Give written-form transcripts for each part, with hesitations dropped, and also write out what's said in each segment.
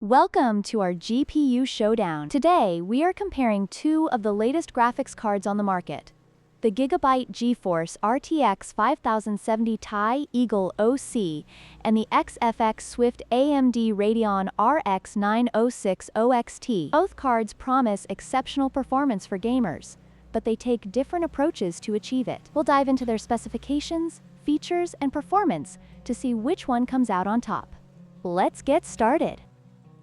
Welcome to our GPU Showdown. Today, we are comparing two of the latest graphics cards on the market. The GIGABYTE GeForce RTX 5070 Ti Eagle OC and the SFX Swift AMD Radeon RX 906 OXT. Both cards promise exceptional performance for gamers, but they take different approaches to achieve it. We'll dive into their specifications, features, and performance to see which one comes out on top. Let's get started.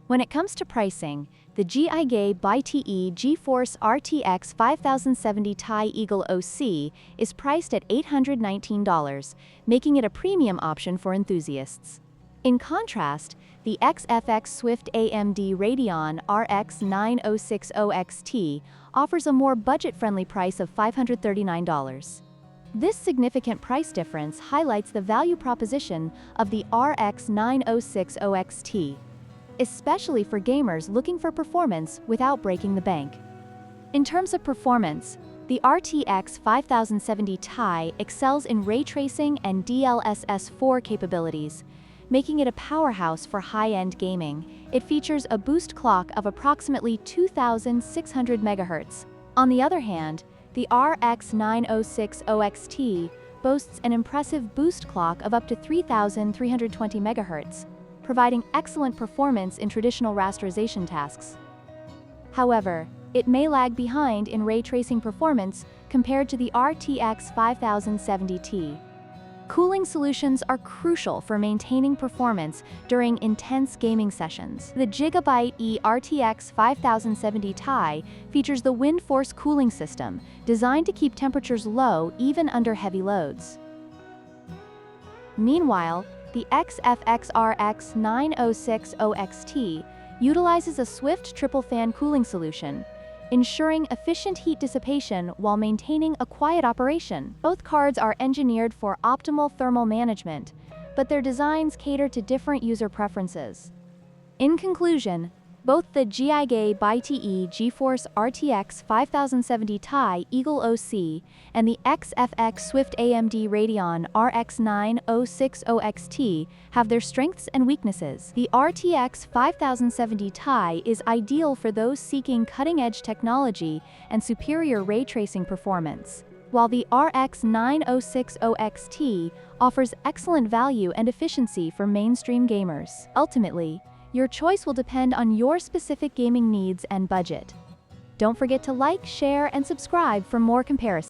When it comes to pricing, the GIGABYTE GeForce RTX 5070 Ti Eagle OC is priced at $819, making it a premium option for enthusiasts. In contrast, the SFX Swift AMD Radeon RX 906 OXT offers a more budget-friendly price of $539. This significant price difference highlights the value proposition of the RX 906 OXT, especially for gamers looking for performance without breaking the bank. In terms of performance, the RTX 5070 Ti excels in ray tracing and DLSS 4 capabilities, making it a powerhouse for high-end gaming. It features a boost clock of approximately 2,600 MHz. On the other hand, the RX 906 OXT boasts an impressive boost clock of up to 3,320 MHz, providing excellent performance in traditional rasterization tasks. However, it may lag behind in ray tracing performance compared to the RTX 5070 Ti. Cooling solutions are crucial for maintaining performance during intense gaming sessions. The GIGABYTE RTX 5070 Ti features the Wind Force cooling system, designed to keep temperatures low even under heavy loads. Meanwhile, the SFX RX 906 OXT utilizes a Swift triple fan cooling solution, ensuring efficient heat dissipation while maintaining a quiet operation. Both cards are engineered for optimal thermal management, but their designs cater to different user preferences. In conclusion, both the GIGABYTE GeForce RTX 5070 Ti Eagle OC and the SFX Swift AMD Radeon RX 906 OXT have their strengths and weaknesses. The RTX 5070 Ti is ideal for those seeking cutting-edge technology and superior ray tracing performance, while the RX 906 OXT offers excellent value and efficiency for mainstream gamers. Ultimately, your choice will depend on your specific gaming needs and budget. Don't forget to like, share, and subscribe for more comparisons.